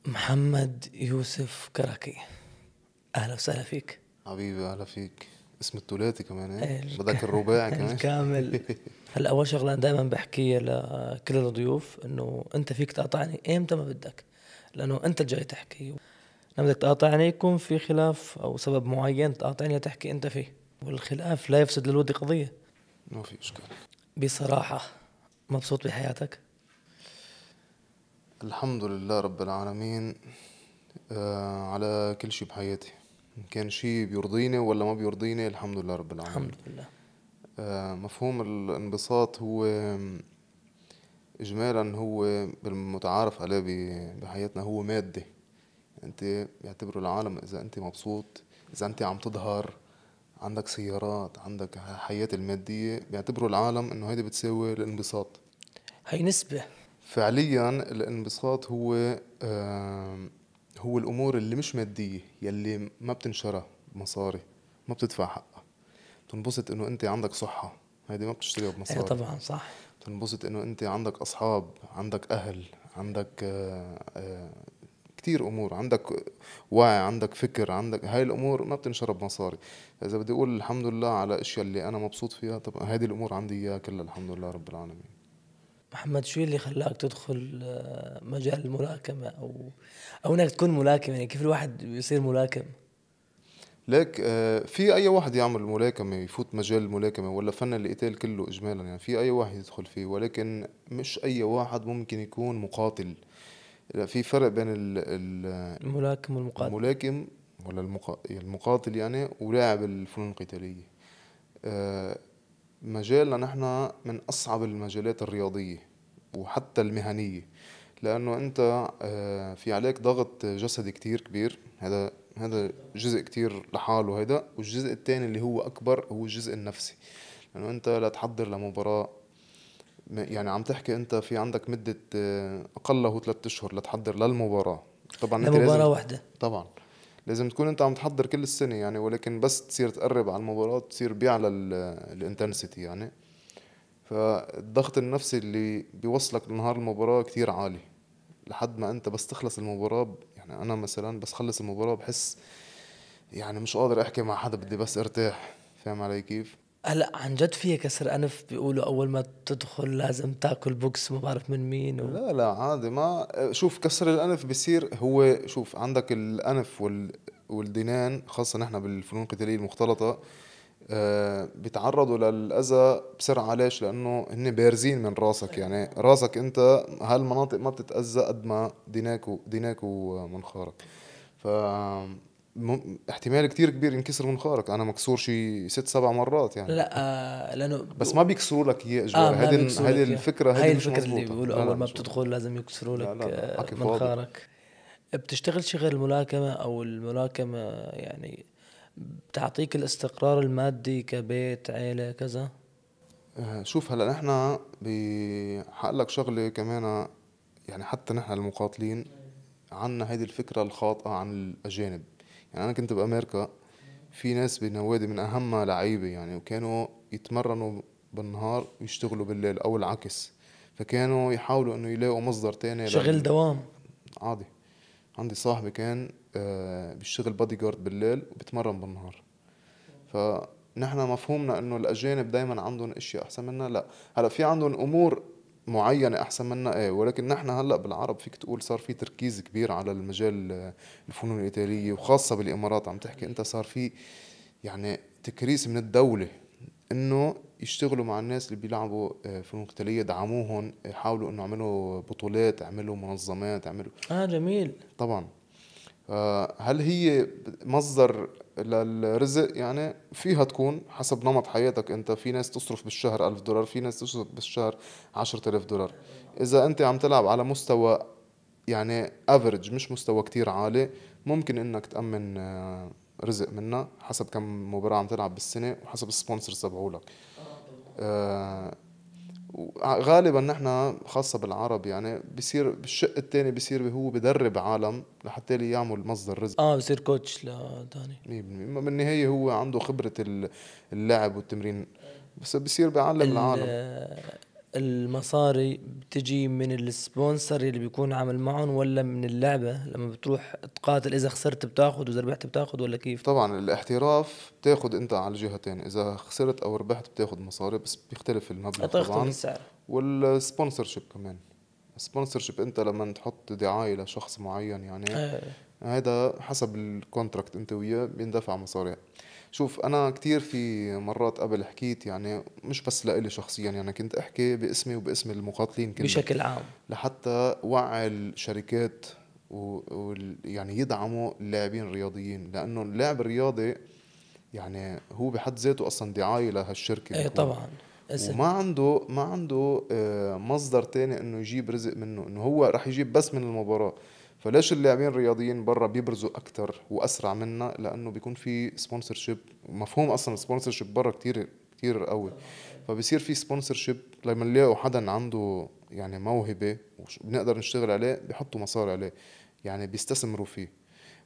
محمد يوسف كراكي، أهلا وسهلا فيك. حبيبي اهلا فيك. اسم الثلاثي كمان بدك الك... الرباعي كمان. الكامل. هلا أول شغلة أنا دائما بحكيها لكل الضيوف إنه أنت فيك تقاطعني إمتى ما بدك، لأنه أنت الجاي تحكي. لما بدك تقاطعني يكون في خلاف أو سبب معين تقاطعني لتحكي أنت فيه، والخلاف لا يفسد للود قضية. ما في اشكال. بصراحة، مبسوط بحياتك؟ الحمد لله رب العالمين. على كل شي بحياتي، إن كان شي بيرضيني ولا ما بيرضيني الحمد لله رب العالمين. الحمد لله. مفهوم الانبساط هو إجمالا هو بالمتعارف عليه بحياتنا هو مادة. أنت بيعتبروا العالم إذا أنت مبسوط، إذا أنت عم تظهر عندك سيارات، عندك حياة المادية، بيعتبروا العالم إنه هيدي بتساوي الانبساط. هي نسبة. فعليا الانبساط هو الأمور اللي مش مادية، يلي ما بتنشرى بمصاري، ما بتدفع حقها. بتنبسط إنه أنت عندك صحة، هيدي ما بتشتريها إيه بمصاري. طبعا صح. بتنبسط إنه أنت عندك أصحاب، عندك أهل، عندك كتير أمور، عندك وعي، عندك فكر، عندك هاي الأمور ما بتنشرى بمصاري. إذا بدي أقول الحمد لله على أشياء اللي أنا مبسوط فيها، طب هذه الأمور عندي إياها كلها الحمد لله رب العالمين. محمد، شو اللي خلاك تدخل مجال الملاكمة أو إنك تكون ملاكم؟ يعني كيف الواحد يصير ملاكم؟ ليك في اي واحد يعمل ملاكمة يفوت مجال الملاكمة ولا فن القتال كله اجمالا، يعني في اي واحد يدخل فيه، ولكن مش اي واحد ممكن يكون مقاتل. لا، في فرق بين الملاكم والمقاتل. الملاكم ولا المقاتل يعني ولاعب الفنون القتالية. آه، مجالنا نحن من اصعب المجالات الرياضية وحتى المهنية، لأنه أنت في عليك ضغط جسدي كتير كبير. هذا جزء كتير لحاله هيدا، والجزء التاني اللي هو أكبر هو الجزء النفسي. لأنه أنت لا تحضر لمباراة، يعني عم تحكي أنت في عندك مدة أقله 3 أشهر لتحضر للمباراة. طبعا أنت لازم، لمباراة واحدة. طبعا لازم تكون أنت عم تحضر كل السنة يعني، ولكن بس تصير تقرب على المباراة تصير بيعلى الانتنسيتي يعني. فالضغط النفسي اللي بيوصلك لنهار المباراة كتير عالي، لحد ما انت بس تخلص المباراة يعني انا مثلا بس خلص المباراة بحس يعني مش قادر احكي مع حدا، بدي بس ارتاح. فاهم علي كيف؟ هلا عن جد فيها كسر أنف، بيقولوا أول ما تدخل لازم تاكل بوكس ما بعرف من مين لا عادي، ما شوف كسر الانف بصير هو، شوف عندك الانف والدينان، خاصة نحن بالفنون القتالية المختلطة بيتعرضوا للأذى بسرعة. ليش؟ لأنه هن بارزين من راسك، يعني راسك أنت هالمناطق ما بتتأذى قد ما ديناك ومنخارك. ف احتمال كتير كبير ينكسر منخارك. أنا مكسور شي 6 7 مرات يعني. لا لأنه بس ما بيكسروا لك إياه إجباري، ما بيكسروا هيدي لك إياه. الفكرة، هاي هيدي مش الفكرة اللي مزبوطة. بيقولوا لا أول لا ما مش مزبوطة. بتدخل لازم يكسروا لا لك لا لا حكي فاضي. منخارك. بتشتغل غير الملاكمة أو الملاكمة يعني بتعطيك الاستقرار المادي كبيت عيلة كذا؟ شوف هلا نحن بحقلك شغلة كمان، يعني حتى نحن المقاتلين عنا هيدي الفكرة الخاطئة عن الأجانب. يعني أنا كنت بأمريكا، في ناس بنوادي من أهمها لعيبة يعني، وكانوا يتمرنوا بالنهار ويشتغلوا بالليل أو العكس. فكانوا يحاولوا إنه يلاقوا مصدر تاني شغل دوام. عادي. عندي صاحبي كان بيشتغل بادي جارد بالليل وبيتمرن بالنهار. فنحن مفهومنا انه الاجانب دايما عندهم اشياء احسن منا، لا. هلا في عندهم امور معينة احسن منا ايه، ولكن نحن هلا بالعرب فيك تقول صار في تركيز كبير على المجال الفنون القتالية، وخاصة بالامارات عم تحكي انت، صار في يعني تكريس من الدولة انه يشتغلوا مع الناس اللي بيلعبوا فنون قتالية، دعموهم، حاولوا انه يعملوا بطولات، يعملوا منظمات، يعملوا. جميل. طبعا. هل هي مصدر للرزق؟ يعني فيها تكون حسب نمط حياتك انت. في ناس تصرف بالشهر 1000 دولار، في ناس تصرف بالشهر 10,000 دولار. اذا انت عم تلعب على مستوى يعني افريج، مش مستوى كتير عالي، ممكن انك تأمن رزق منها حسب كم مباراة عم تلعب بالسنة وحسب السبونسرز تبعولك. آه، غالبا نحن خاصة بالعرب يعني بصير بالشق التاني، بصير هو بدرب عالم لحتى لي يعمل مصدر رزق. بصير كوتش لتاني. 100% بالنهاية هو عنده خبرة اللعب والتمرين، بس بصير بيعلم العالم. المصاري بتجي من السبونسر اللي بيكون عامل معهم، ولا من اللعبة لما بتروح تقاتل إذا خسرت بتاخد وإذا ربحت بتاخد، ولا كيف؟ طبعا الاحتراف بتاخد انت على الجهتين، اذا خسرت او ربحت بتاخد مصاري، بس بيختلف المبلغ تختلف طبعا. السعر. والسبونسر شيب كمان، السبونسر شيب انت لما تحط دعاية لشخص معين يعني آه. هذا حسب الكونتراكت انت وياه بيندفع مصاري. شوف انا كتير في مرات قبل حكيت يعني مش بس لإلي شخصيا، يعني كنت احكي باسمي وباسم المقاتلين كلهم، بشكل عام. لحتى وعي الشركات يعني يدعموا اللاعبين الرياضيين، لانه اللاعب الرياضي يعني هو بحد ذاته اصلا دعاية لهالشركة ايه بيكون. طبعا. اسم. وما عنده مصدر تاني انه يجيب رزق منه، انه هو رح يجيب بس من المباراة. فليش اللاعبين الرياضيين برا بيبرزوا اكتر واسرع منا؟ لانه بيكون في سبونسر شيب. مفهوم اصلا السبونسر شيب برا كتير كتير قوي. فبصير في سبونسر شيب لما نلاقوا حدا عنده يعني موهبة بنقدر نشتغل عليه، بيحطوا مصاري عليه، يعني بيستثمروا فيه.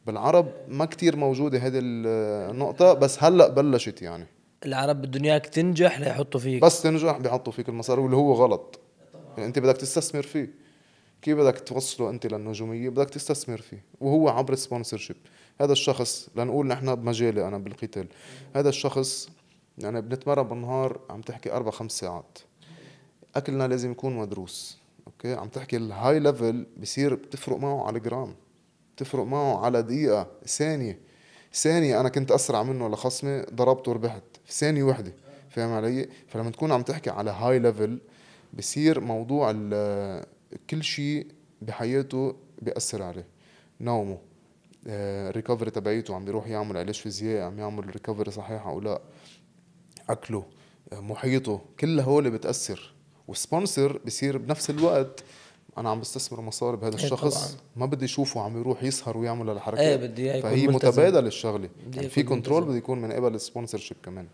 بالعرب ما كتير موجودة هذه النقطة، بس هلأ بلشت يعني. العرب بدهم اياك تنجح ليحطوا فيك. بس تنجح بيحطوا فيك المصاري، واللي هو غلط. يعني انت بدك تستثمر فيه. كيف بدك توصله انت للنجوميه؟ بدك تستثمر فيه، وهو عبر سبونسر شيب. هذا الشخص لنقول نحن بمجالي انا بالقتال، هذا الشخص يعني بنتمرن بالنهار عم تحكي 4 5 ساعات، اكلنا لازم يكون مدروس. اوكي، عم تحكي الهاي ليفل بصير بتفرق معه على جرام، بتفرق معه على دقيقة ثانية. ثانية أنا كنت أسرع منه لخصمي ضربته وربحت في ثانية وحدة. فاهم علي؟ فلما تكون عم تحكي على هاي ليفل بصير موضوع كل شيء بحياته بيأثر عليه. نومه، الريكفري تبعيته، عم بيروح يعمل علاج فيزيائي، عم يعمل ريكفري صحيح أو لا، أكله، محيطه، كل هول بتأثر. والسبونسر بصير بنفس الوقت أنا عم بستثمر مصاري بهذا ايه طبعا. الشخص، ما بدي أشوفه عم يروح يسهر ويعمل ايه الحركات. بدي اياه يكون فهي ملتزم. متبادل الشغلة، بدي اياه يعني في يكون كنترول ملتزم. بده يكون من قبل السبونسر شيب كمان.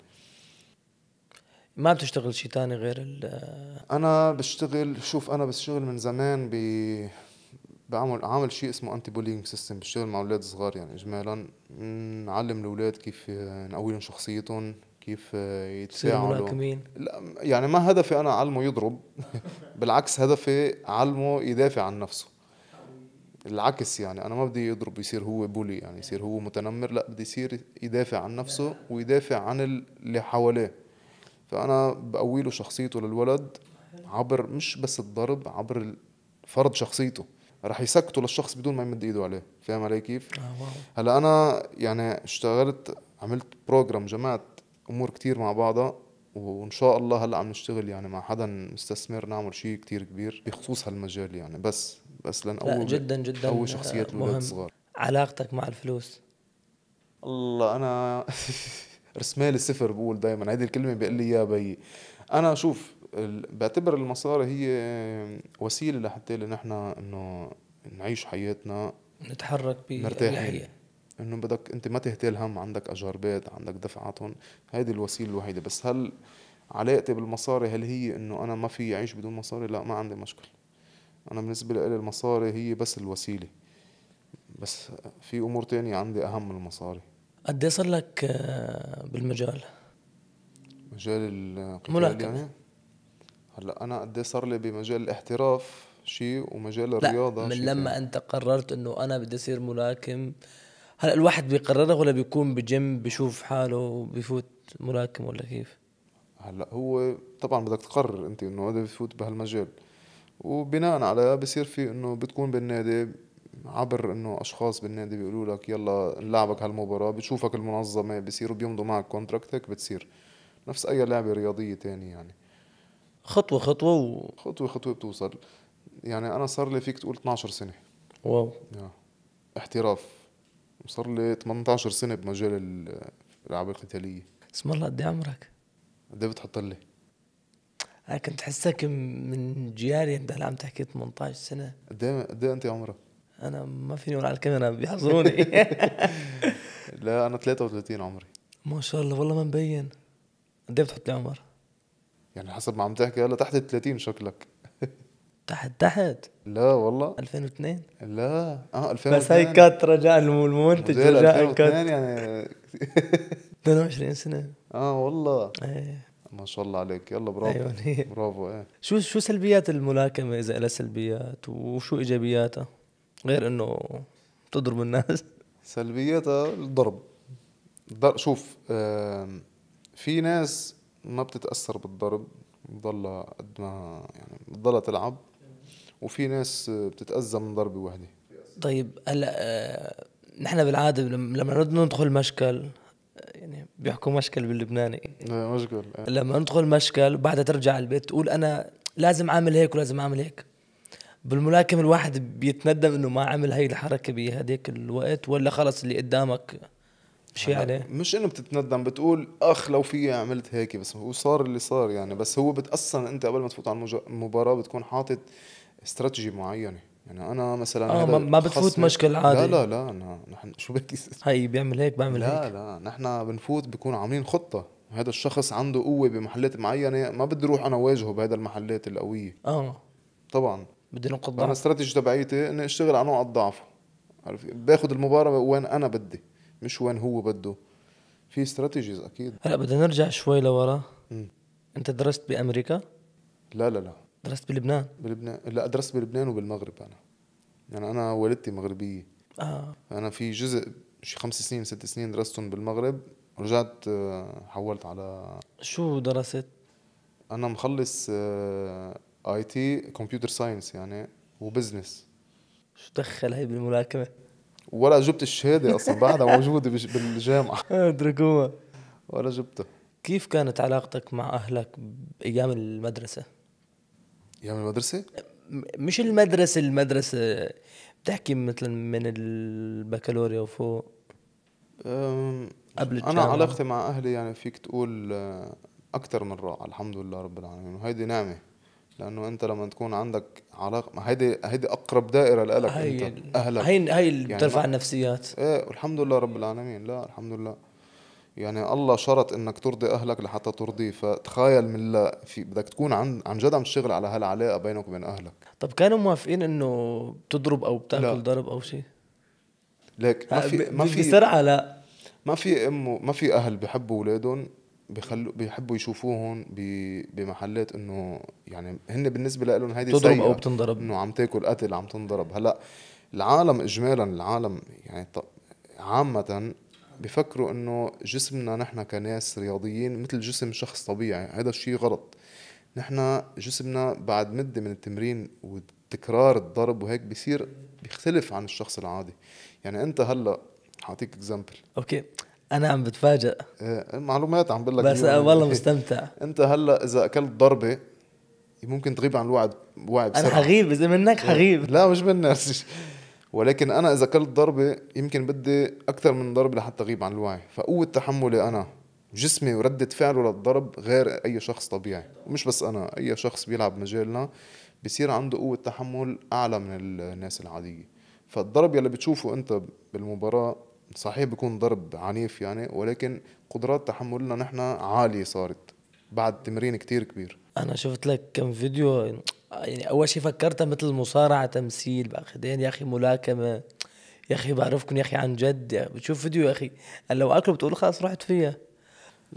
ما بتشتغل شي تاني غير أنا بشتغل، شوف أنا بشتغل من زمان عامل شيء اسمه انتي بولينج سيستم، بشتغل مع اولاد صغار يعني اجمالا، نعلم الاولاد كيف نقوي لهم شخصيتهم، كيف تصير يتفاعلوا. ملاكمين. لا يعني ما هدفي انا اعلمه يضرب بالعكس هدفي اعلمه يدافع عن نفسه. العكس يعني انا ما بدي يضرب يصير هو بولي، يعني يصير هو متنمر، لا بدي يصير يدافع عن نفسه ويدافع عن اللي حواليه. فانا بقوي له شخصيته للولد عبر مش بس الضرب، عبر فرض شخصيته. رح يسكته للشخص بدون ما يمد ايده عليه. فاهم علي كيف؟ واو. هلا انا يعني اشتغلت، عملت بروجرام، جمعت امور كتير مع بعضها، وان شاء الله هلا عم نشتغل يعني مع حدا مستثمر نعمل شيء كتير كبير بخصوص هالمجال يعني. بس لا لنقوي جدا جدا قوي شخصيات الاولاد مهم. الصغار. علاقتك مع الفلوس. الله انا رسمالي صفر، بقول دايما هيدي الكلمه بيقول لي يا بي. انا شوف بعتبر المصاري هي وسيله لحتى نحن انه نعيش حياتنا نتحرك مرتاحين. بأريحية. انه بدك انت ما تهتال هم، عندك اجار بيت، عندك دفعاتهم، هيدي الوسيله الوحيده. بس هل علاقتي بالمصاري هل هي انه انا ما في اعيش بدون مصاري؟ لا، ما عندي مشكله. انا بالنسبه لي المصاري هي بس الوسيله، بس في امور تانية عندي اهم من المصاري. قد ايه صار لك بالمجال؟ مجال القتال ملاكمة. يعني. هلا انا قد إيه صار لي بمجال الاحتراف شيء، ومجال لا الرياضه من شيء تاني. لما انت قررت انه انا بدي اصير ملاكم، هلا الواحد بيقرره ولا بيكون بجيم بيشوف حاله وبيفوت ملاكم، ولا كيف؟ هلا هو طبعا بدك تقرر انت انه هذا بفوت بهالمجال، وبناء على بصير في انه بتكون بالنادي، عبر انه اشخاص بالنادي بيقولوا لك يلا نلعبك هالمباراة، بتشوفك المنظمة بصيروا بيمضوا معك كونتراكتك، بتصير نفس اي لعبة رياضية تاني يعني. خطوة خطوة خطوة خطوة بتوصل. يعني انا صار لي فيك تقول 12 سنة واو. يا احتراف، وصار لي 18 سنة بمجال الالعاب القتالية. اسم الله قد إيه عمرك؟ قد ايه بتحط لي؟ انا كنت حسك من جيالي، انت هلا عم تحكي 18 سنة. قد ايه انت عمرك؟ انا ما فيني اقول على الكاميرا بيحظروني. لا انا 33 عمري. ما شاء الله والله ما مبين. قد ايه بتحط لي عمر؟ يعني حسب ما عم تحكي هلا تحت ال 30 شكلك. تحت تحت. لا والله. 2002. لا بس هاي 2002. كات رجاء المنتج موديل رجاء كات. 2002 يعني. 22 سنة. اه والله. ايه. ما شاء الله عليك، يلا برافو. ايوه هي. برافو ايه. شو سلبيات الملاكمة اذا لها سلبيات، وشو ايجابياتها غير انه تضرب الناس؟ سلبياتها الضرب. شوف في ناس ما بتتأثر بالضرب، بتضلها قد ما يعني بتضلها تلعب، وفي ناس بتتأذى من ضربة واحدة. طيب هلا نحن بالعادة لما ندخل مشكل، يعني بيحكوا مشكل باللبناني، مشكل لما ندخل مشكل وبعدها ترجع البيت تقول انا لازم اعمل هيك ولازم اعمل هيك. بالملاكمة الواحد بيتندم انه ما عمل هاي الحركة بهديك الوقت، ولا خلص اللي قدامك شي هلا عليه؟ مش انه بتتندم، بتقول اخ لو في عملت هيك، بس هو صار اللي صار يعني. بس هو اصلا انت قبل ما تفوت على المباراة بتكون حاطط استراتيجي معينة. يعني انا مثلا اه، هذا ما بتفوت خصمي. مشكل لا عادي. لا لا، نحن شو بك هاي بيعمل هيك بعمل لا هيك. لا، نحن بنفوت بكون عاملين خطة. هذا الشخص عنده قوة بمحلات معينة، ما بدي اروح انا واجهه بهذا المحلات القوية اه، طبعا. بدي نقط فانا ضعف. استراتيجي تبعيتي اني اشتغل على نقط ضعفه. عارف، باخذ المباراة وين انا بدي، مش وين هو بده. في استراتيجيز اكيد. هلا بدنا نرجع شوي لورا. مم. انت درست بامريكا؟ لا لا لا، درست بلبنان؟ بلبنان. لا، درست بلبنان وبالمغرب انا. يعني انا والدتي مغربية. اه. انا في جزء شي 5 سنين 6 سنين درستهم بالمغرب، ورجعت حولت على. شو درست؟ انا مخلص اي تي كمبيوتر ساينس يعني، وبزنس. شو دخل هاي بالملاكمة؟ ولا جبت الشهادة اصلا، بعدها موجودة آه، بالجامعة. اتركوها. ولا جبتها. كيف كانت علاقتك مع اهلك بايام المدرسة؟ ايام المدرسة. مش المدرسة بتحكي مثلا من البكالوريا وفوق، أم، قبل انا الجامعة. علاقتي مع اهلي يعني فيك تقول اكتر من رائعة الحمد لله رب العالمين، وهيدي نعمة. لانه انت لما تكون عندك علاقة، ما هيدي اقرب دائرة لك انت، اهلك. هاي اللي يعني بترفع ما النفسيات. ايه، والحمد لله رب العالمين. لا الحمد لله. يعني الله شرط انك ترضي اهلك لحتى ترضيه. فتخيل من لا في بدك تكون عن جد عم تشتغل على هالعلاقة بينك وبين اهلك. طب كانوا موافقين انه بتضرب او لا، بتاكل ضرب او شيء؟ ليك ما في بسرعة لا. ما في اهل بيحبوا اولادهم، بيحبوا يشوفوهم بمحلات انه يعني هن بالنسبه لهم هيدي بتضرب او سيئه. بتنضرب. انه عم تاكل قتل، عم تنضرب. هلا العالم اجمالا، العالم يعني عامه بفكروا انه جسمنا نحن كناس رياضيين مثل جسم شخص طبيعي. هذا الشيء غلط. نحن جسمنا بعد مدة من التمرين وتكرار الضرب وهيك بيختلف عن الشخص العادي. يعني انت هلا حاعطيك اكزامبل. اوكي، انا عم بتفاجأ، معلومات عم بقول لك بس اياها أنا والله يعني. مستمتع. انت هلا اذا اكلت ضربه ممكن تغيب عن الوعي انا بسرعه. حغيب اذا منك حغيب. لا مش بالناس. ولكن انا اذا اكلت ضربه يمكن بدي اكثر من ضربه لحتى اغيب عن الوعي. فقوه تحملي انا، جسمي وردة فعله للضرب غير اي شخص طبيعي. ومش بس انا، اي شخص بيلعب مجالنا بصير عنده قوة تحمل اعلى من الناس العادية. فالضرب يلي بتشوفه انت بالمباراة صحيح بيكون ضرب عنيف يعني، ولكن قدرات تحملنا نحن عالية صارت بعد تمرين كتير كبير. انا شفت لك كم فيديو، يعني اول شيء فكرتها مثل مصارعة تمثيل، بعدين يا اخي ملاكمة، يا اخي بعرفكم يا اخي عن جد، يا بتشوف فيديو يا اخي هلا لو اكله بتقول خلاص رحت فيها.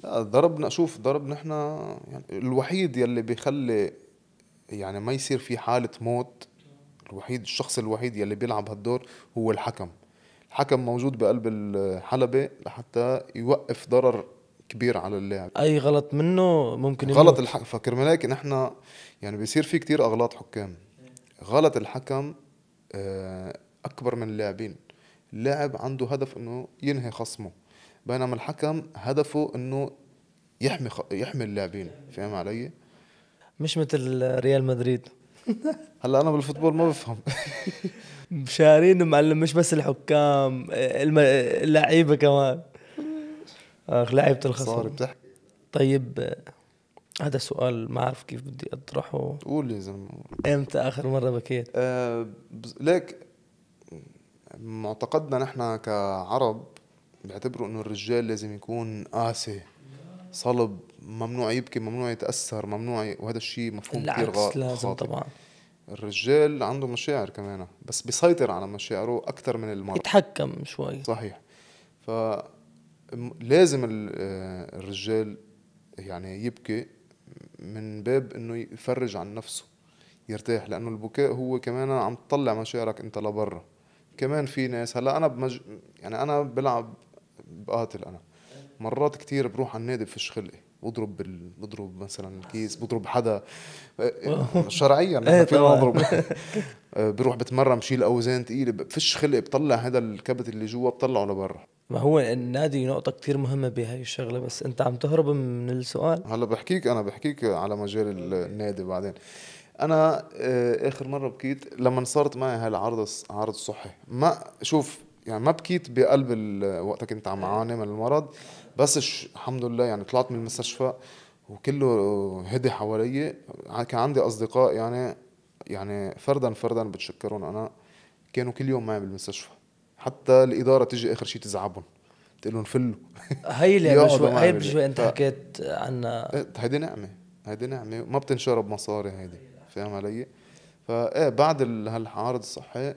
لا ضربنا، شوف ضرب نحن يعني الوحيد يلي بيخلي يعني ما يصير في حالة موت، الشخص الوحيد يلي بيلعب هالدور هو الحكم. الحكم موجود بقلب الحلبة لحتى يوقف ضرر كبير على اللاعب. اي غلط منه ممكن غلط يموت. الحكم، فكرمال هيك نحن يعني بيصير في كتير أغلاط حكام. غلط الحكم أكبر من اللاعبين. اللاعب عنده هدف إنه ينهي خصمه، بينما الحكم هدفه إنه يحمي اللاعبين. فاهم علي؟ مش مثل ريال مدريد. هلا أنا بالفوتبول ما بفهم. شارين معلم، مش بس الحكام، اللعيبة كمان. اخ لعيبة صار الخصم. بتحكي. طيب هذا سؤال ما أعرف كيف بدي أطرحه. قول يا زلمة. إمتى آخر مرة بكيت؟ ليك معتقدنا نحن كعرب بيعتبروا انه الرجال لازم يكون قاسي صلب، ممنوع يبكي، ممنوع يتأثر، ممنوع وهذا الشيء مفهوم كتير العكس لازم خاطئ. طبعا. الرجال عنده مشاعر كمان، بس بيسيطر على مشاعره أكتر من المرأة. يتحكم شوي. صحيح. فلازم الرجال يعني يبكي من باب انه يفرج عن نفسه، يرتاح، لانه البكاء هو كمان عم تطلع مشاعرك انت لبرا. كمان في ناس هلا انا يعني انا بلعب، بقاتل انا مرات كتير بروح على النادي بفش خلقي، بضرب مثلا الكيس، بضرب حدا شرعيا ايه نحن فينا طبعا. نضرب. بروح بتمرن بشيل اوزان تقيله، بفش خلقي، بطلع هذا الكبت اللي جوا بطلعه لبرا. ما هو النادي نقطة كتير مهمة بهاي الشغلة، بس انت عم تهرب من السؤال. هلا بحكيك، انا بحكيك على مجال النادي بعدين. انا اخر مره بكيت لما صارت معي هاي العرض، عرض الصحي. ما شوف يعني ما بكيت بقلب وقتها كنت عم اعاني من المرض، بس الحمد لله يعني طلعت من المستشفى وكله هدي حوالي. كان عندي اصدقاء يعني، يعني فردا فردا بتشكرون انا، كانوا كل يوم معي بالمستشفى. حتى الاداره تيجي اخر شيء تزعبهم، تقول لهم فلوا. هاي اللي قبل يقعدوا شوي، معي هاي قبل شوي انت ف حكيت عنها. هيدي نعمه، هيدي نعمه ما بتنشرب مصاري هيدي، فاهم علي؟ فايه بعد هالعارض الصحي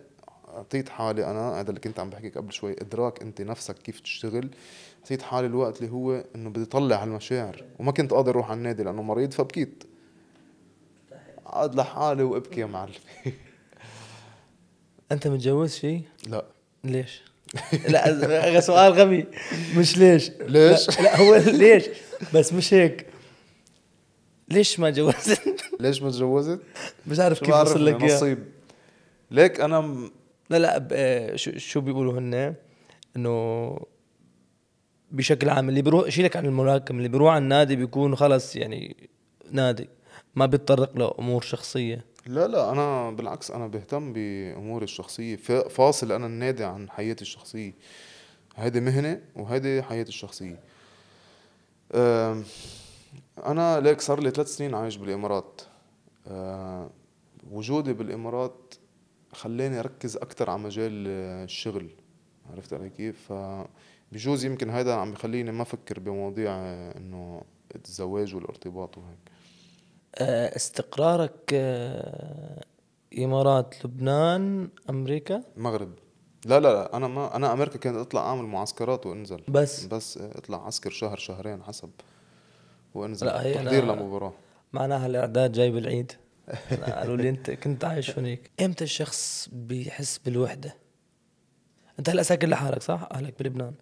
اعطيت حالي انا، هذا اللي كنت عم بحكيك قبل شوي، ادراك انت نفسك كيف تشتغل. اعطيت حالي الوقت اللي هو انه بدي اطلع هالمشاعر، وما كنت قادر اروح على النادي لانه مريض، فبكيت قعد لحالي وابكي يا معلم. انت متجوز شي؟ لا. ليش؟ لا سؤال غبي. مش ليش، لا ليش؟ لا هو ليش، بس مش هيك. ليش ما جوزت؟ ليش ما تجوزت؟ مش عارف شو كيف اوصل بعرفني، لك اياه. نصيب. ليك انا لا لا شو بيقولوا هن، انه بشكل عام اللي بيروح شيلك عن الملاكم، اللي بيروح على النادي بيكون خلص يعني نادي، ما بيتطرق لامور شخصيه. لا لا، انا بالعكس انا بهتم باموري الشخصيه، فاصل انا النادي عن حياتي الشخصيه. هيدي مهنه وهيدي حياتي الشخصيه. أم، انا ليك صار لي 3 سنين عايش بالامارات. وجودي بالامارات خلاني اركز اكتر على مجال الشغل، عرفت علي كيف؟ فبجوز يمكن هذا عم بخليني ما افكر بمواضيع انه الزواج والارتباط وهيك. استقرارك امارات، لبنان، امريكا؟ المغرب. لا لا لا، انا ما انا امريكا كنت اطلع اعمل معسكرات وانزل. بس بس اطلع عسكر شهر شهرين حسب، وانزل لا هي تحضير انا لمباراة. معناها الاعداد جاي بالعيد. أنا قالوا لي انت كنت عايش هناك. امتى الشخص بيحس بالوحده؟ انت هلا ساكن لحالك صح؟ اهلك بلبنان.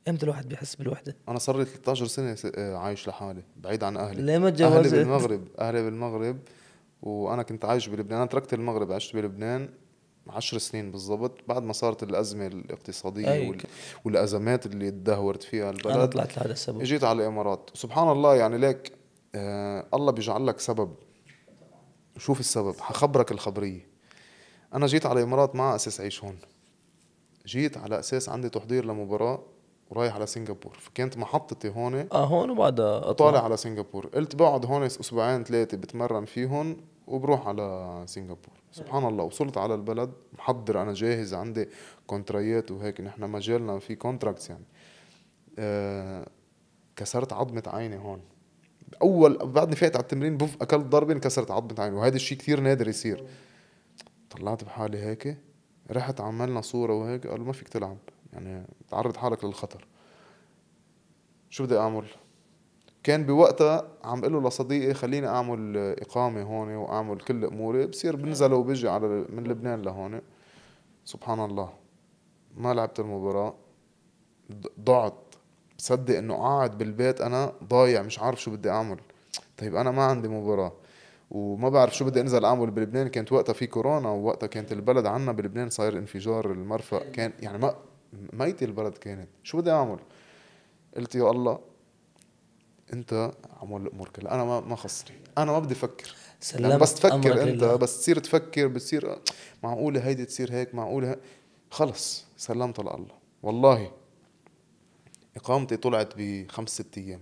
امتى الواحد بيحس بالوحده؟ انا صار لي 13 سنة عايش لحالي بعيد عن اهلي. ليه ما اهلي تجوزت؟ بالمغرب، اهلي بالمغرب، وانا كنت عايش بلبنان. انا تركت المغرب، عشت بلبنان 10 سنين بالضبط بعد ما صارت الأزمة الاقتصادية اي والأزمات اللي تدهورت فيها انا البلد. طلعت لهذا السبب. اجيت على الإمارات، سبحان الله يعني ليك. الله بيجعل لك سبب. شوف السبب، حخبرك الخبرية. أنا جيت على الإمارات مع أساس أعيش هون. جيت على أساس عندي تحضير لمباراة ورايح على سنغافور، فكانت محطتي هون اه هون وبعدها وطالع اطلع. على سنغافور. قلت بقعد هون أسبوعين 3 بتمرن فيهن وبروح على سنغافور. سبحان الله وصلت على البلد محضر، أنا جاهز، عندي كونتريات وهيك، نحن مجالنا في كونتراكتس يعني. أه كسرت عظمة عيني هون. أول بعدني فايت على التمرين بوف أكلت ضربة انكسرت عظمة عيني، وهذا الشيء كثير نادر يصير. طلعت بحالي هيك، رحت عملنا صورة وهيك، قالوا ما فيك تلعب يعني، تعرض حالك للخطر. شو بدي أعمل؟ كان بوقتها عم قله لصديقي خليني اعمل اقامه هون واعمل كل اموري، بصير بنزل وبجي على من لبنان لهون. سبحان الله ما لعبت المباراه، ضعت. بصدق انه قاعد بالبيت انا ضايع مش عارف شو بدي اعمل. طيب انا ما عندي مباراه وما بعرف شو بدي انزل اعمل بلبنان، كانت وقتها في كورونا، ووقتها كانت البلد عنا بلبنان صاير انفجار المرفأ، كان يعني ما ميتة البلد كانت، شو بدي اعمل؟ قلت يا الله انت عمول الامور كلها، انا ما خصني، انا ما بدي افكر. لانه بس سلمت تفكر امرك انت، لله. بس تصير تفكر بتصير معقوله هيدي تصير هيك، معقوله خلص سلمت لله. والله اقامتي طلعت ب5 6 ايام.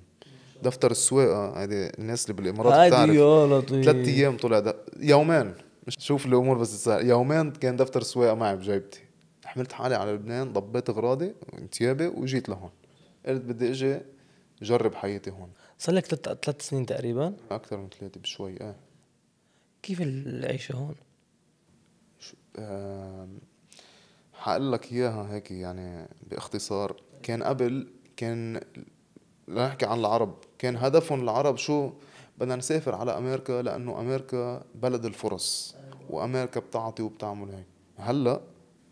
دفتر السواقه هيدي الناس اللي بالامارات هادي بتعرف، يا 3 ايام لطيف. طلع يومين. مش شوف الامور بس تسهل. يومين كان دفتر السواقه معي بجيبتي. حملت حالي على لبنان، ضبيت اغراضي وانتيابي وجيت لهون. قلت بدي اجي جرب حياتي هون. صار لك 3 سنين تقريبا. اكثر من 3 بشوي كيف العيشه هون؟ آم، حقول لك اياها هيك يعني باختصار. كان قبل كان نحكي عن العرب، كان هدفهم العرب شو؟ بدنا نسافر على أمريكا لأنه أمريكا بلد الفرص، وأمريكا بتعطي وبتعمل هيك. هلأ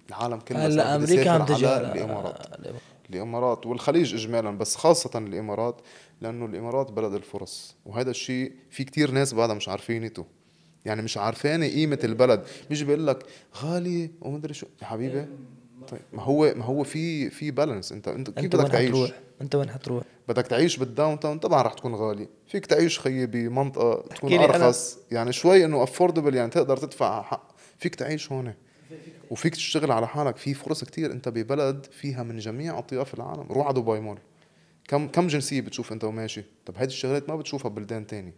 العالم كله صار هلا بده امريكا يسافر عم تجي على على الإمارات. الإمارات. الإمارات والخليج إجمالا، بس خاصة الإمارات، لأنه الإمارات بلد الفرص. وهذا الشيء في كتير ناس بعدها مش عارفينه، يعني مش عارفانة قيمة البلد. مش بيقول لك غالي ومدري شو يا حبيبي. طيب ما هو في بالانس. انت كيف انت بدك وين تعيش؟ حتروح؟ انت وين حتروح؟ بدك تعيش بالداون تاون، طبعا رح تكون غالي. فيك تعيش خيي بمنطقة تكون احكي لي انا. أرخص، يعني شوي إنه افوردبل، يعني تقدر تدفع حق. فيك تعيش هون وفيك تشتغل على حالك. في فرص كتير، انت ببلد فيها من جميع أطياف العالم. روح على دبي مول، كم جنسية بتشوف انت وماشي. طب هيدي الشغلات ما بتشوفها ببلدان تاني.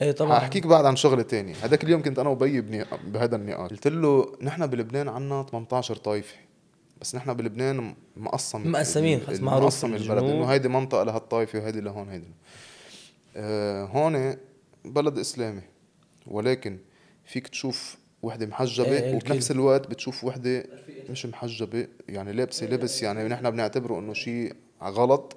ايه طبعا. حاحكيك بعد عن شغلة تاني. هداك اليوم كنت انا وبي بهذا النقاش، قلت له نحن بلبنان عنا 18 طائفة، بس نحن بلبنان مقسم مقسمين خلص، معروف المقسم البلد، انه الجنوب. هيدي منطقة لهالطائفة وهيدي لهون هيدي. هون بلد اسلامي، ولكن فيك تشوف وحدة محجبة ايه الكل. وبنفس الوقت بتشوف وحدة مش محجبة، يعني لابسة لبس يعني نحن بنعتبره انه شيء غلط،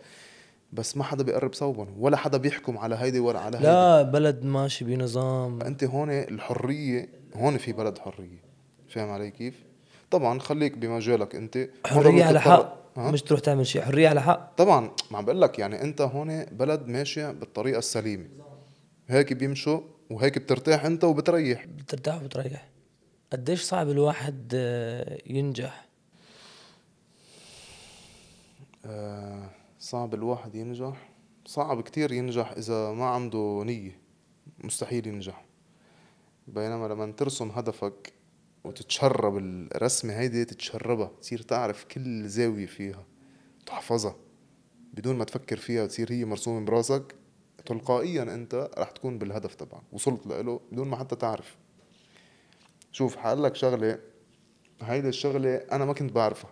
بس ما حدا بيقرب صوبهم ولا حدا بيحكم على هيدي ولا على هيدي. لا، بلد ماشي بنظام. فانت هون الحريه، هون في بلد حريه. فاهم علي كيف؟ طبعا خليك بمجالك انت، ما ضروري حرية على تتطرق. حق، ها مش تروح تعمل شيء، حرية على حق. طبعا، ما عم بقول لك يعني انت هون بلد ماشيه بالطريقه السليمه، هيك بيمشوا وهيك بترتاح انت وبتريح. بترتاح وبتريح. قديش صعب الواحد ينجح. صعب الواحد ينجح. صعب كتير ينجح اذا ما عنده نيه، مستحيل ينجح. بينما لما ترسم هدفك وتتشرب الرسمة هيدي، تتشربها، تصير تعرف كل زاوية فيها، تحفظها بدون ما تفكر فيها، وتصير هي مرسومة براسك، تلقائيا انت رح تكون بالهدف تبعك، وصلت له بدون ما حتى تعرف. شوف حقلك شغلة، هيدي الشغلة انا ما كنت بعرفها،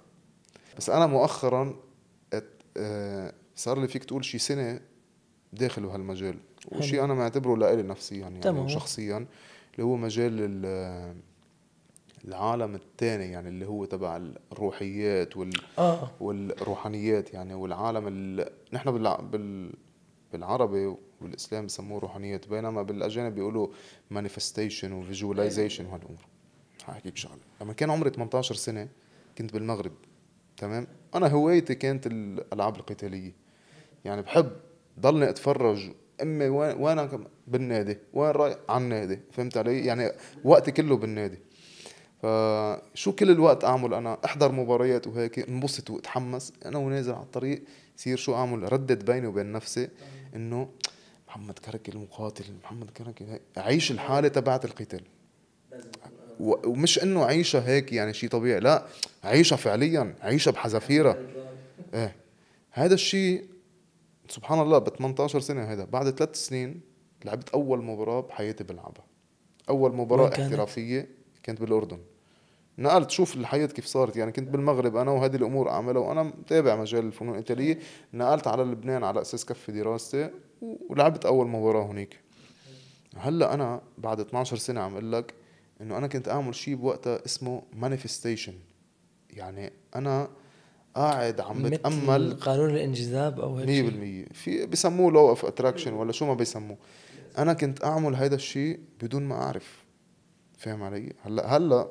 بس انا مؤخرا صار لي فيك تقول شي سنة داخل بهالمجال، حلو. وشي انا معتبره لإلي نفسيا يعني تمام. وشخصيا، اللي هو مجال العالم التاني، يعني اللي هو تبع الروحيات اه. والروحانيات يعني. والعالم نحن بالعربي والإسلام بسموه روحانيات، بينما بالأجانب بيقولوا manifestation و visualization وهالأمور. هحكيك شغلة. لما كان عمري 18 سنة كنت بالمغرب، تمام. أنا هوايتي كانت الألعاب القتالية، يعني بحب ضلني أتفرج. امي وين أنا بالنادي، وين رايح على النادي، فهمت علي؟ يعني وقتي كله بالنادي. فشو كل الوقت اعمل؟ انا احضر مباريات وهيك، انبسط واتحمس انا ونازل على الطريق. يصير شو اعمل؟ ردد بيني وبين نفسي انه محمد كركي المقاتل، محمد كركي هيك. اعيش الحاله تبعت القتال، ومش انه عيشها هيك يعني شيء طبيعي، لا، عيشها فعليا، عيشها بحذافيرها. ايه، هذا الشيء سبحان الله ب 18 سنه. هذا بعد 3 سنين لعبت اول مباراه بحياتي بلعبها، اول وين مباراه كانت؟ احترافيه كانت بالاردن. نقلت شوف الحياة كيف صارت، يعني كنت بالمغرب أنا وهذه الأمور أعملها وأنا متابع مجال الفنون الإيطالية. نقلت على لبنان على أساس كفي دراستي، ولعبت أول مباراة هناك. هلا أنا بعد 12 سنة عم أقول لك إنه أنا كنت أعمل شيء بوقتها اسمه manifestation. يعني أنا قاعد عم مثل بتأمل. قانون الانجذاب او هيك مية شيء. بالمية في بسموه law of attraction ولا شو ما بيسموه. أنا كنت أعمل هذا الشيء بدون ما أعرف. فاهم علي؟ هلا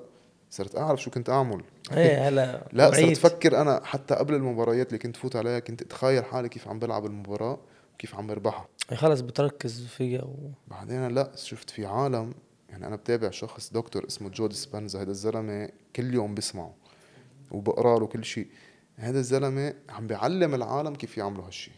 صرت أعرف شو كنت أعمل. ايه هلا لا، صرت وعيت. افكر انا حتى قبل المباريات اللي كنت فوت عليها، كنت اتخيل حالي كيف عم بلعب المباراة وكيف عم بربحها. خلص بتركز فيها بعدين لا، شفت في عالم، يعني انا بتابع شخص دكتور اسمه جو ديسبنزا. هذا الزلمة كل يوم بسمعه وبقرا له كل شيء. هذا الزلمة عم بيعلم العالم كيف يعملوا هالشي.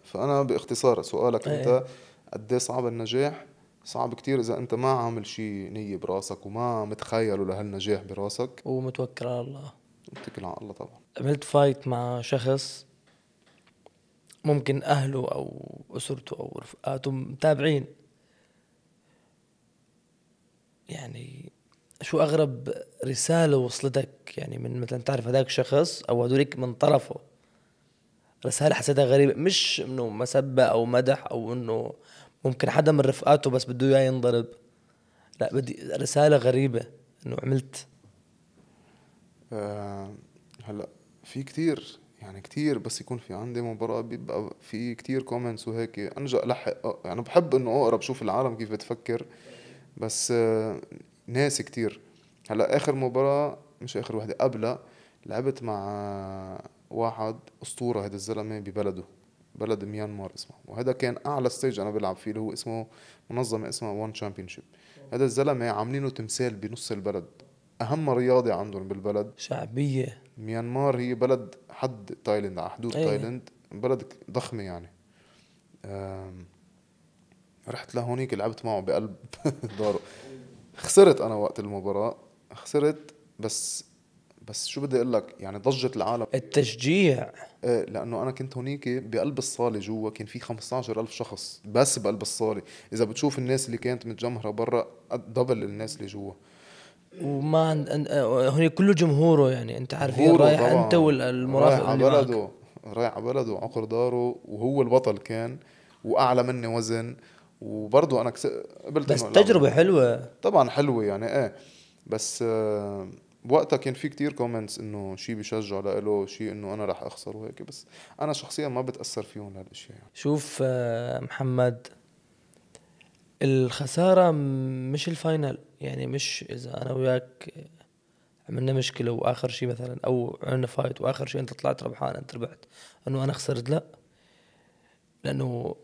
فانا باختصار سؤالك ايه ايه. انت، قد ايه صعب النجاح؟ صعب كتير اذا انت ما عامل شي نية براسك وما متخيله لهالنجاح براسك. ومتوكل على الله. اتكل على الله طبعا. عملت فايت مع شخص ممكن أهله أو أسرته أو رفقاته متابعين. يعني شو أغرب رسالة وصلتك يعني من مثلا تعرف هذاك الشخص أو هذوليك من طرفه؟ رسالة حسيتها غريبة، مش إنه مسبة أو مدح أو إنه ممكن حدا من رفقاته بس بده إياه ينضرب. لا، بدي رسالة غريبة إنه عملت. آه، هلا في كتير يعني كتير بس يكون في عندي مباراة بيبقى في كتير كومنتس وهيك انجا الحق يعني بحب انه اقرا بشوف العالم كيف بتفكر. بس ناسي كتير. هلا اخر مباراة مش اخر وحدة قبلها لعبت مع واحد اسطورة، هذا الزلمة ببلده، بلد ميانمار اسمه، وهذا كان اعلى ستيج انا بلعب فيه اللي هو اسمه منظمة اسمها وان تشامبيونشيب. هذا الزلمة عاملينه تمثال بنص البلد، اهم رياضي عندهم بالبلد. شعبية. ميانمار هي بلد حد تايلاند، على حدود ايه. تايلاند، بلد ضخمة يعني. أم، رحت لهونيك لعبت معه بقلب داره. خسرت انا وقت المباراة، خسرت. بس شو بدي اقول لك، يعني ضجة العالم. التشجيع. ايه لانه انا كنت هونيك بقلب الصالة جوا، كان في 15,000 شخص بس بقلب الصالة. اذا بتشوف الناس اللي كانت متجمهرة برا دبل الناس اللي جوا. وما هون كله جمهوره، يعني انت عارفين جمهوره رايح انت طبعا، رايح والمرافق على اللي معك. بلده، رايح على بلده وعقر داره، وهو البطل كان، واعلى مني وزن. وبرضه انا قبلت بس انه العب تجربة المباراة. حلوة. طبعا حلوة يعني ايه. بس وقتها كان في كتير كومنتس انه شي بيشجعوا لإله، شي انه انا رح اخسر وهيك. بس انا شخصيا ما بتأثر فيهم هالاشياء يعني. شوف محمد، الخسارة مش الفاينل، يعني مش إذا أنا وياك عملنا مشكلة وآخر شي مثلا، أو عملنا فايت وآخر شي أنت طلعت ربحان، أنت ربحت، إنه أنا خسرت. لا، لأنه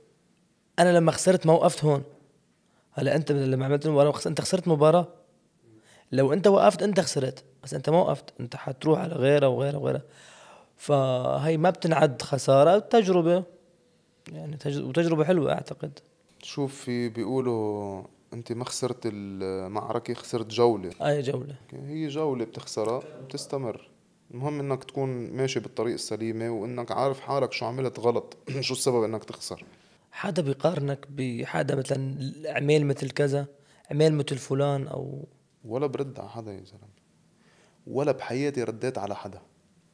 أنا لما خسرت ما وقفت هون. هلا أنت لما عملت المباراة أنت خسرت مباراة. لو أنت وقفت أنت خسرت، بس أنت ما وقفت، أنت حتروح على غيرها وغيرها وغيرها. فهي ما بتنعد خسارة، تجربة يعني، وتجربة حلوة أعتقد. شوف، في بيقولوا انت ما خسرت المعركة، خسرت جولة. أي جولة. هي جولة بتخسرها بتستمر. المهم انك تكون ماشي بالطريق السليمة، وانك عارف حالك شو عملت غلط شو السبب انك تخسر. حدا بيقارنك بحدا مثلا، عميل مثل كذا، عميل مثل فلان أو. ولا برد على حدا يا زلمة، ولا بحياتي رديت على حدا،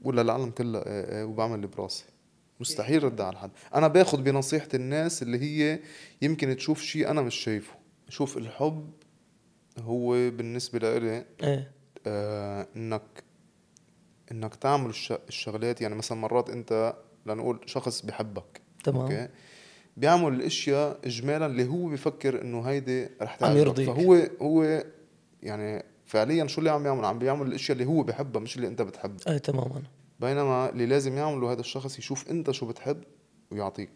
ولا العالم كله ايه ايه وبعمل اللي براسي. مستحيل رد على حدا. انا باخد بنصيحة الناس اللي هي يمكن تشوف شي انا مش شايفه. شوف، الحب هو بالنسبة لإلي ايه. انك تعمل الشغلات. يعني مثلا مرات انت لنقول شخص بحبك، تمام. اوكي، بيعمل الاشياء اجمالا اللي هو بفكر انه هيدي رح عم تعجبك. يرضيك. فهو يعني فعليا شو اللي عم يعمل؟ عم بيعمل الاشياء اللي هو بحبها مش اللي انت بتحبها. ايه تماما. بينما اللي لازم يعمله هذا الشخص يشوف انت شو بتحب ويعطيك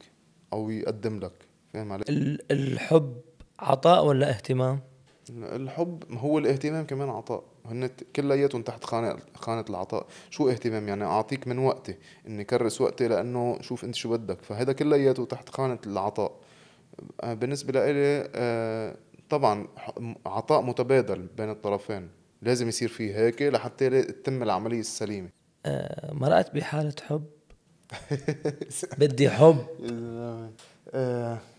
او يقدم لك. فاهم علي؟ الحب عطاء ولا اهتمام؟ الحب ما هو الاهتمام كمان عطاء، هن كلياتهم تحت خانة العطاء. شو اهتمام؟ يعني اعطيك من وقتي، اني كرس وقتي لانه شوف انت شو بدك، فهذا كلياته تحت خانة العطاء. بالنسبة لإلي طبعا عطاء متبادل بين الطرفين، لازم يصير فيه هيك لحتى تتم العملية السليمة. مرقت بحالة حب. بدي حب.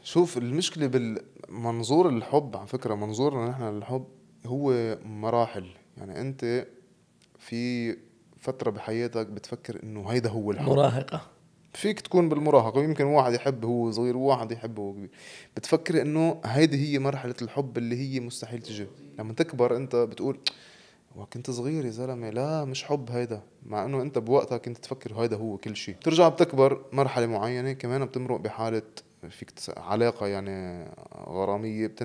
شوف، المشكلة بالمنظور الحب، على فكرة منظورنا نحن للحب هو مراحل. يعني انت في فترة بحياتك بتفكر انه هيدا هو الحب. مراهقة. فيك تكون بالمراهقة، ويمكن واحد يحب هو صغير وواحد يحب هو كبير. بتفكر انه هيدي هي مرحلة الحب اللي هي مستحيل تجي. لما تكبر انت بتقول وكنت صغير يا زلمة، لا مش حب هيدا، مع انه انت بوقتها كنت تفكر هيدا هو كل شيء. بترجع بتكبر مرحلة معينة كمان بتمرق بحالة، فيك علاقة يعني غرامية،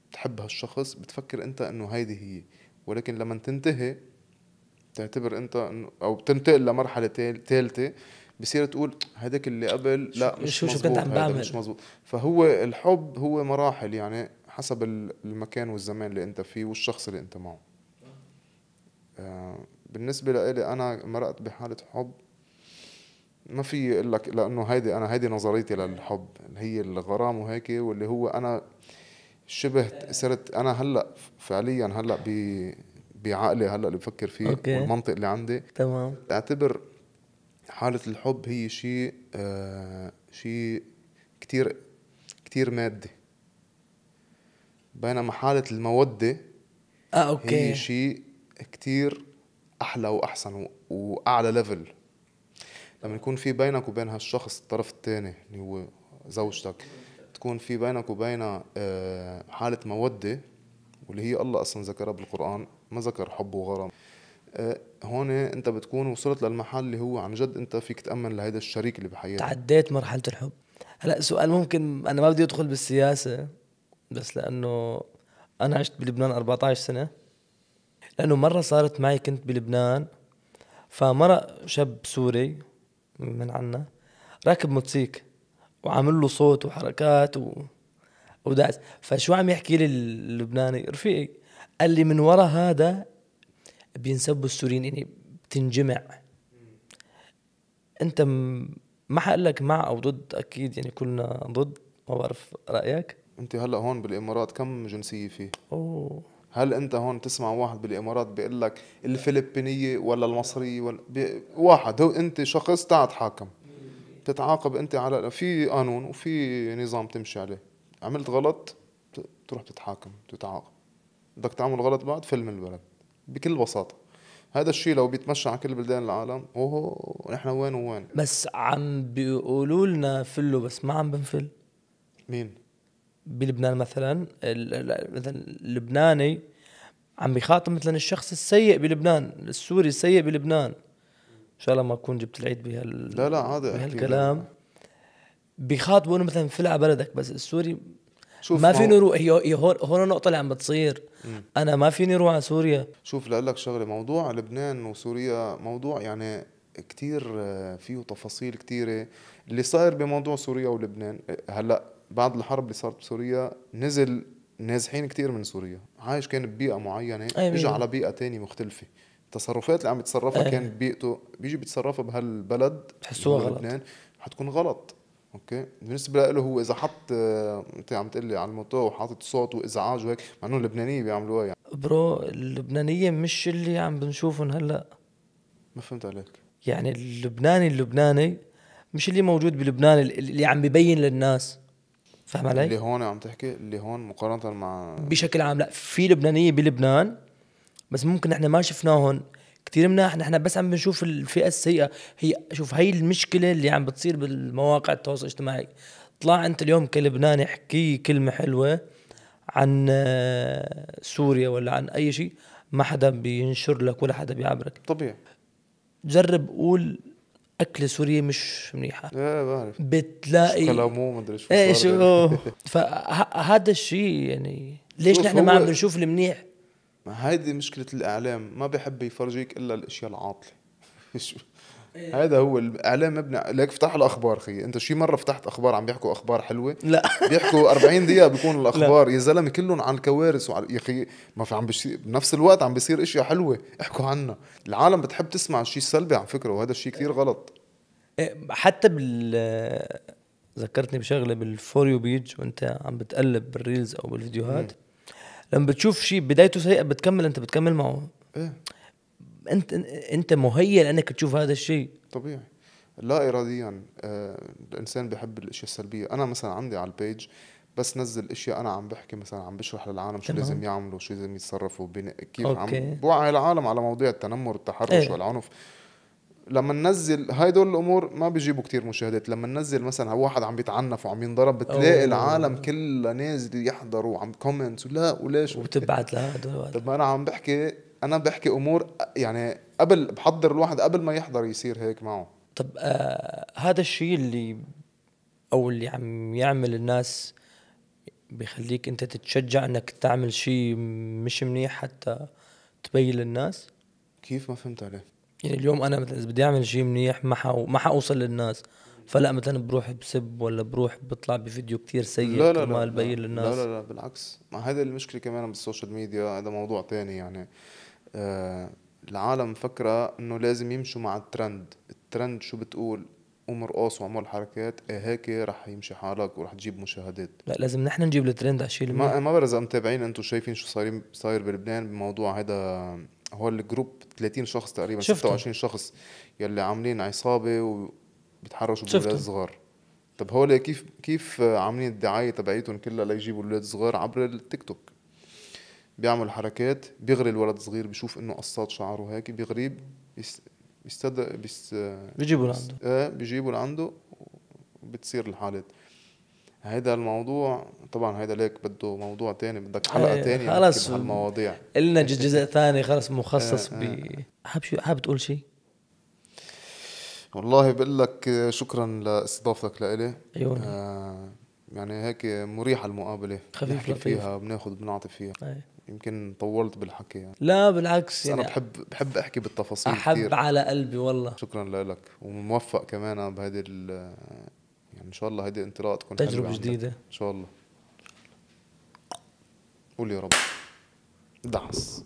بتحب هالشخص، بتفكر انت انه هيدي هي. ولكن لما تنتهي تعتبر انت انه او بتنتقل لمرحلة ثالثة، بصير تقول هذاك اللي قبل لا مش شو كنت مزبوط، عم هذا مش بعمل. مزبوط. فهو الحب هو مراحل يعني حسب المكان والزمان اللي انت فيه والشخص اللي انت معه. بالنسبة لإلي أنا مرقت بحالة حب ما في اقول لك، لانه هيدي نظريتي للحب اللي هي الغرام وهيك، واللي هو انا شبه صرت انا هلا فعليا هلا بعقلي هلا اللي بفكر فيه اوكي. والمنطق اللي عندي، تمام. اعتبر حالة الحب هي شيء كتير كتير مادي، بينما حالة المودة هي اوكي. شيء كتير احلى واحسن واعلى ليفل. لما يكون في بينك وبين هالشخص الطرف الثاني اللي هو زوجتك، تكون في بينك وبينها حالة مودة، واللي هي الله أصلا ذكرها بالقرآن، ما ذكر حب وغرام. هون انت بتكون وصلت للمحل اللي هو عن جد انت فيك تأمن لهيدا الشريك اللي بحياتك. تعديت مرحلة الحب. هلا سؤال، ممكن انا ما بدي ادخل بالسياسة، بس لانه انا عشت بلبنان 14 سنة. لانه مرة صارت معي، كنت بلبنان، فمرة شاب سوري من عنا راكب موتسيك وعامل له صوت وحركات ودعس. فشو عم يحكي لي اللبناني رفيقي؟ قال لي من ورا هذا بينسبوا السوريين، يعني بتنجمع. انت ما حقول لك مع او ضد، اكيد يعني كلنا ضد، ما بعرف رايك. انت هلا هون بالامارات كم جنسية فيه؟ اوه. هل انت هون تسمع واحد بالامارات بيقول لك الفلبينية ولا المصرية ولا واحد هو انت شخص تعال تحاكم، تتعاقب انت على في قانون وفي نظام تمشي عليه. عملت غلط تروح تتحاكم تتعاقب، بدك تعمل غلط بعد فيلم البلد بكل بساطة. هذا الشيء لو بيتمشى على كل بلدان العالم اوه نحن وين وين. بس عم بيقولوا لنا فلو، بس ما عم بنفل. مين؟ بلبنان مثلا مثلا اللبناني عم بيخاطب مثلا الشخص السيء بلبنان، السوري السيء بلبنان. ان شاء الله ما اكون جبت العيد لا لا عادي احكي بهالكلام. بيخاطبوا انه مثلا فل على بلدك، بس السوري شوف ما ما فيني هو اروح. هي هون النقطة اللي عم بتصير. انا ما فيني اروح على سوريا. شوف لأقول شغلة، موضوع لبنان وسوريا موضوع يعني كتير فيه تفاصيل كتيرة. اللي صاير بموضوع سوريا ولبنان هلأ بعد الحرب اللي صارت بسوريا نزل نازحين كتير من سوريا، عايش كان ببيئة معينة اي اجى 100%. على بيئة تانية مختلفة. التصرفات اللي عم يتصرفها كانت ايه بيئته بيجي بيتصرفها بهالبلد اللي بحسوها هو غلط. لبنان حتكون غلط. اوكي بالنسبة له هو اذا حط انت عم تقلي على الموتور وحاطط صوت وازعاج وهيك، مع انه اللبنانية بيعملوها يعني. برو، اللبنانية مش اللي عم بنشوفهم هلا. ما فهمت عليك. يعني اللبناني مش اللي موجود بلبنان، اللي عم ببين للناس. فاهم علي؟ اللي هون عم تحكي اللي هون مقارنة مع بشكل عام لا، في لبنانية بلبنان، بس ممكن احنا ما شفناهم كتير منها. احنا بس عم بنشوف الفئة السيئة. هي شوف، هي المشكلة اللي عم بتصير بالمواقع التواصل الاجتماعي. طلع انت اليوم كلبناني احكي كلمة حلوة عن سوريا ولا عن اي شيء، ما حدا بينشر لك ولا حدا بيعبرك. طبيعي. جرب قول أكلة سورية مش منيحة، ايه بعرف. شو بتلاقي كلامو مدري شو ايه صار شو. فهذا الشيء يعني ليش شوف نحن ما عم هو بنشوف المنيح؟ هيدي مشكلة الإعلام، ما بيحب يفرجيك إلا الأشياء العاطلة. شو هذا هو الإعلام مبني ليك. افتح الأخبار خي، أنت شي مرة فتحت أخبار عم بيحكوا أخبار حلوة؟ لا. بيحكوا 40 دقيقة بيكون لا الأخبار يا زلمة كلهم عن الكوارث وعلى يا أخي ما في عم بيصير بنفس الوقت عم بيصير أشياء حلوة احكوا عنها. العالم بتحب تسمع الشيء السلبي على فكرة، وهذا الشيء كتير غلط. حتى ذكرتني بشغله بالفور يو بيج، وانت عم بتقلب بالريلز او بالفيديوهات، لما بتشوف شيء بدايته سيئه بتكمل، انت بتكمل معه. إيه انت مهيئ لانك تشوف هذا الشيء. طبيعي. لا إراديا الإنسان بيحب الأشياء السلبية. أنا مثلا عندي على البيج بس نزل أشياء أنا عم بحكي مثلا عم بشرح للعالم شو لازم تمام. يعملوا شو لازم يتصرفوا كيف عم اوكي. بوعي العالم على مواضيع التنمر والتحرش ايه والعنف. لما ننزل هايدول الأمور ما بيجيبوا كتير مشاهدات. لما ننزل مثلا واحد عم بيتعنف وعم ينضرب بتلاقي العالم او كلها نازل يحضروا وعم كومنتس ولا وليش. وبتبعت لهذا. طب ما أنا عم بحكي، أنا بحكي أمور يعني قبل بحضر الواحد قبل ما يحضر يصير هيك معه. طب هذا الشيء اللي او اللي عم يعمل الناس بيخليك انت تتشجع انك تعمل شيء مش منيح حتى تبين للناس. كيف؟ ما فهمت عليه. يعني اليوم انا مثلا اذا بدي اعمل شيء منيح ما حوصل للناس، فلا مثلا بروح بسب ولا بروح بطلع بفيديو كتير سيء لا لا لا كرمال لا بين لا لا للناس. لا بالعكس، ما هذا المشكلة كمان بالسوشيال ميديا. هذا موضوع تاني يعني. آه العالم فكرة انه لازم يمشوا مع الترند. الترند شو بتقول؟ قوم ارقص واعمل حركات هيك رح يمشي حالك ورح تجيب مشاهدات. لا لازم نحن نجيب الترند على الشيء ما المنيح. ما بعرف اذا متابعين انتم شايفين شو صاير بلبنان بموضوع هذا. هو الجروب 30 شخص تقريبا شفته 26 شخص يلي عاملين عصابة وبيتحرشوا بولاد شفته. صغار. طب هول كيف عاملين الدعاية تبعيتهم كلها ليجيبوا الولاد الصغار؟ عبر التيك توك بيعمل حركات، بيغري الولد الصغير بيشوف انه قصات شعره هيك بيغريه بيستد بيجيبوا لعنده. بيجيبوا لعنده وبتصير الحالات. هيدا الموضوع طبعا، هيدا ليك بده موضوع تاني، بدك حلقة تانية نحكي خلص بهالمواضيع. إلنا جزء ثاني خلص مخصص آه. حابب تقول شيء؟ والله بقول لك شكرا لاستضافتك لإلي. عيوني. آه يعني هيك مريحة المقابلة، خفيف نحكي لطيف. فيها بناخد بنعطي فيها. أي. يمكن طولت بالحكي يعني، لا بالعكس بس أنا يعني، بحب أحكي بالتفاصيل أحب كتير. على قلبي والله. شكرا لك وموفق كمان بهيدي يعني إن شاء الله هيدي انطلاقة تكون حلوة تجربة عندك جديدة. إن شاء الله. قول يا رب. دعس.